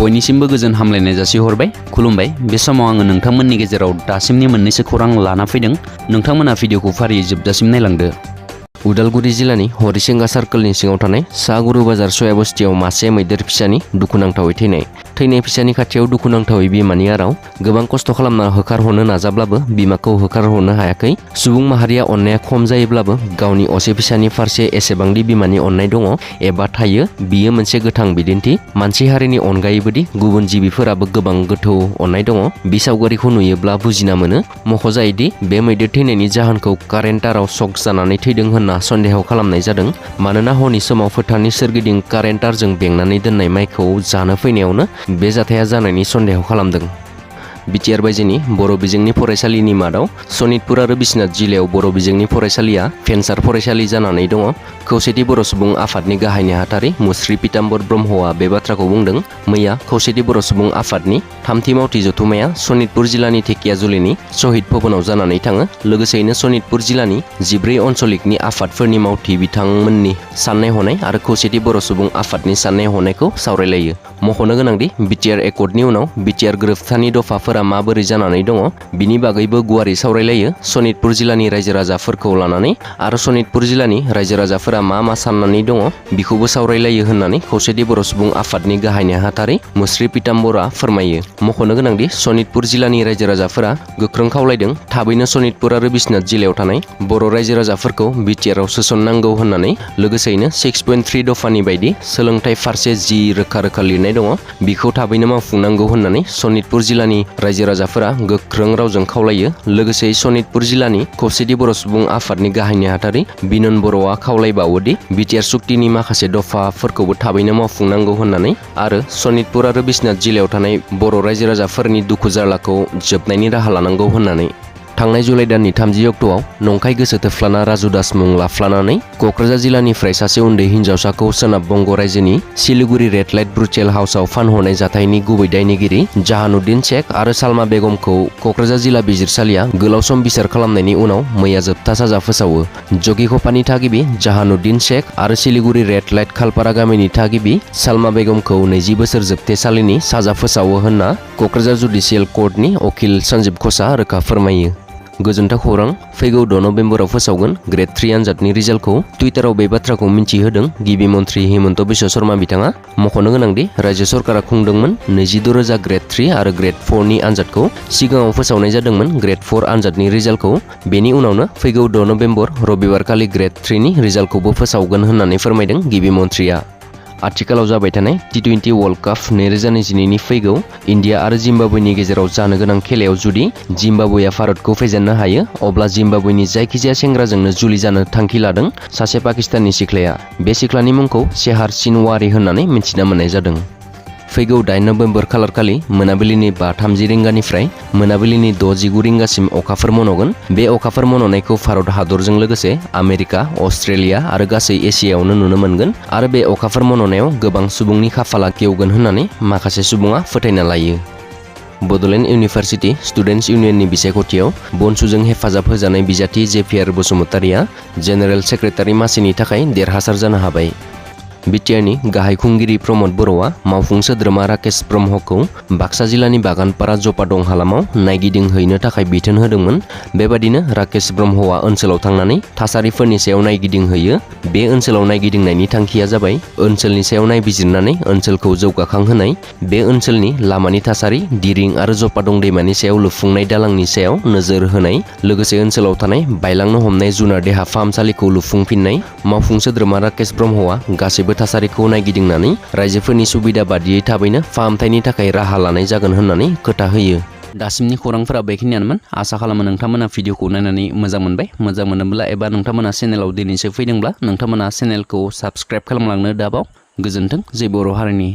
बयनिसिमबो गोजोन हामलायनाय जासिहरबाय खुलुमबाय बे समाव आङो नोंथांमोननि गेजेराव दासिमनि मोननैसो खौरां लाना फैदों नोंथांमोना भिडिअखौ फारियै जोबजासिम नायलांदो। उदालगुरि जिल्लानि हरिसिंगा सार्कलनि सिङाव थानाय सा गुरु बाजार सया बस्तियाव मासे मैदेर फिसानि दुखुनांथावै थैनाय फिसानि खाथियाव दुखुनांथावै बिमानि आराव गोबां खस्थ' खालामना होखारहरनो नाजाब्लाबो बिमाखौ होखारहरनो हायाखै। सुबुं माहारिया अननाया खम जायोब्लाबो गावनि असे फिसानि फारसे एसेबांदि बिमानि अननाय दङ एबा थायो बियो मोनसे गोथां बिदिन्थि। मानसि हारिनि अनगायैबोदि गुबुन जिबिफोराबो गोबां गोथौ अननाय दङ। बि सावगारिखौ नुयोब्ला बुजिना मोनो। मख'जायोदि बे मैदेर थैनायनि जाहोनखौ कारेन्ट ताराव शक जानानै थैदों होनना सन्देह खालामनाय जादों। मानोना हरनि समाव फोथारनि सोरगिदिं कारेन्ट तारजों बेंनानै दोननाय माइखौ जानो फैनायावनो बे जाथाया जानायनि सन्देह खालामदों। बिटिआर बायजोनि बर' बिजोंनि फरायसालिनि मादाव सनितपुर आरो बिश्वनाथ जिल्लायाव बर' बिजोंनि फरायसालिया भेन्सार फरायसालि जानानै दङ। खौसेथि बर' सुबुं आफादनि गाहाय नेहाथारि मुस्रि पीताम्बर ब्रह्मआ बे बाथ्राखौ बुंदों। मैया खौसेथि बर' सुबुं आफादनि थामथि मावथि जथुमाया सनितपुर जिल्लानि धेकियाजुलिनि शहीद भवनाव जानानै थाङो। लोगोसेयैनो सनितपुर जिल्लानि 14 आन्चलिकनि आफादफोरनि मावथि बिथांमोननि साननाय हनाय आरो खौसेथि बर' सुबुं आफादनि साननाय हनायखौ सावरायलायो। मख'नो गोनांदि बिटिआर एकर्डनि उनाव बिटिआर गोरोबथानि दफाफोरा माबोरै जानानै दङ बिनि बागैबो गुवारै सावरायलायो। सनितपुर जिल्लानि रायजो राजाफोरखौ लानानै आरो सनितपुर जिल्लानि रायजो राजाफोरा मा साननानै दङ बिखौबो सावरायलायो होननानै खौसेथि बर' सुबुं आफादनि गाहाय नेहाथारि मुस्रि पीताम्बरआ फोरमायो। मख'नो गोनांदि सनितपुर जिल्लानि रायजो राजाफोरा गोख्रों खावलायदों थाबैनो सनितपुर आरो बिश्वनाथ जिल्लायाव थानाय बर' रायजो राजाफोरखौ बिटिआरआव सोसननांगौ होननानै। लोगोसेयैनो 6.3 दफानि बायदि सोलोंथाइ फारसे जि रोखा लिरनाय दङ बिखौ थाबैनो मावफुंनांगौ होननानै सनितपुर जिल्लानि रायजो राजाफोरा गोख्रों रावजों खावलायो। लोगोसे सनितपुर जिल्लानि खौसेथि बर' सुबुं आफादनि गाहाय नेहाथारि बिनन बर'आ खावलायबावोदि बिटिआर सुक्तिनि माखासे दफाफोरखौबो थाबैनो मावफुंनांगौ होननानै आरो सनितपुर आरो बिश्वनाथ जिल्लायाव थानाय बर' रायजो राजाफोरनि दुखु जारलाखौ जोबनायनि राहा लानांगौ होननानै। थांनाय जुलाइ दाननि 30 अक्ट'आव नंखाय गोसो थोफ्लाना राजु दास मुं लाफ्लानानै क'क्राझार जिल्लानिफ्राय सासे उन्दै हिन्जावसाखौ सोनाब बंग रायजोनि सिलिगुरि रेड लाइट ब्रुचेल हाउसआव फानहरनाय जाथायनि गुबै दायनिगिरि जाहानुद्दिन शेख आरो सालमा बेगमखौ क'क्राझार जिल्ला बिजिरसालिया गोलाव सम बिसार खालामनायनि उनाव मैया जोबथा साजा फोसावो। जगिघपानि थागिबि जाहानुद्दिन शेख आरो सिलिगुरि रेड लाइट खालपारा गामिनि थागिबि सालमा बेगमखौ 20 बोसोर जोबथेसालिनि साजा फोसावो होनना क'क्राझार जुडिसियेल कर्टनि अकिल सन्जीब घ'षआ रोखा फोरमायो। गोजोनथाव खौरां फैगौ 6 नभेम्बराव फोसावगोन ग्रेड 3 आनजादनि रिजाल्टखौ। टुइटाराव बे बाथ्राखौ मिन्थिहोदों गिबि मन्थ्रि हिमन्त बिश्व शर्मा बिथाङा। मख'नो गोनांदि रायजो सरकारा खुंदोंमोन 26,000 ग्रेड 3 आरो ग्रेड 4 नि आनजादखौ। सिगाङाव फोसावनाय जादोंमोन ग्रेड 4 आनजादनि रिजाल्टखौ। बेनि उनावनो फैगौ 6 नभेम्बर रबिबारखालि ग्रेड 3 नि रिजाल्टखौबो फोसावगोन होननानै फोरमायदों गिबि मन्थ्रिया। आथिखालाव जाबाय थानाय T20 वर्ल्ड काप 2022 नि फैगौ इन्डिया आरो जिम्बाब्वेनि गेजेराव जानो गोनां खेलायाव जुदि जिम्बाब्वेआ भारतखौ फेजेननो हायो अब्ला जिम्बाब्वेनि जायखिजाया सेंग्राजोंनो जुलि जानो थांखि लादों सासे पाकिस्ताननि सिख्लाया। बे सिख्लानि मुंखौ सेहार सिनवारी होननानै मिन्थिना मोननाय जादों। फैगौ 8 नभेम्बर खालारखालि मोनाबिलिनि 5:30 रिंगानिफ्राय मोनाबिलिनि 6:19 रिंगासिम अखाफोर मन'गोन। बे अखाफोर मन'नायखौ भारत हादरजों लोगोसे आमेरिका, अस्ट्रेलिया आरो गासै एसियायावनो नुनो मोनगोन आरो बे अखाफोर मन'नायाव गोबां सुबुंनि खाफाला गेवगोन होननानै माखासे सुबुङा फोथायना लायो। बड'लेण्ड इउनिभार्सिटि स्टुडेन्टस इउनियननि बिसायख'थियाव बनसुजों हेफाजाब होजानाय बिजाथि जेभियार बसुमतारिया जेनेरेल सेक्रेटारि मासिनि थाखाय देरहासार जानो हाबाय। बिटिआरनि गाहाय खुंगिरि प्रमद बर'आ मावफुं सोद्रोमा राकेश ब्रह्मखौ बाक्सा जिल्लानि बागानपारा जपादं हालामाव नायगिदिंहैनो थाखाय बिथोन होदोंमोन। बेबादिनो राकेश ब्रह्मआ ओनसोलाव थांनानै थासारिफोरनि सायाव नायगिदिंहैयो। बे ओनसोलाव नायगिदिंनायनि थांखिया जाबाय ओनसोलनि सायाव नायबिजिरनानै ओनसोलखौ जौगाखांहोनाय। बे ओनसोलनि लामानि थासारि, दिरिं आरो जपादं दैमानि सायाव लुफुंनाय दालांनि सायाव नोजोर होनाय। लोगोसे ओनसोलाव थानाय बायलांनो हमनाय जुनार देहा फाहामसालिखौ लुफुंफिननाय। मावफुं सोद्रोमा राकेश ब्रह्मआ गासैबो थासारिखौ नायगिदिंनानै रायजोफोरनि सुबिदा बादियै थाबैनो फाहामथायनि थाखाय राहा लानाय जागोन होननानै खोथा होयो। दासिमनि खौरांफोरा बेखिनियानोमोन। आसा खालामो नोंथांमोना भिडिअखौ नायनानै मोजां मोनबाय। मोजां मोनोब्ला एबा नोंथांमोना चेनेलाव दिनैसो फैदोंब्ला नोंथांमोना चेनेलखौ साबस्क्राइब खालामलांनो दाबाव। गोजोन्थों जय बर' हारिनि।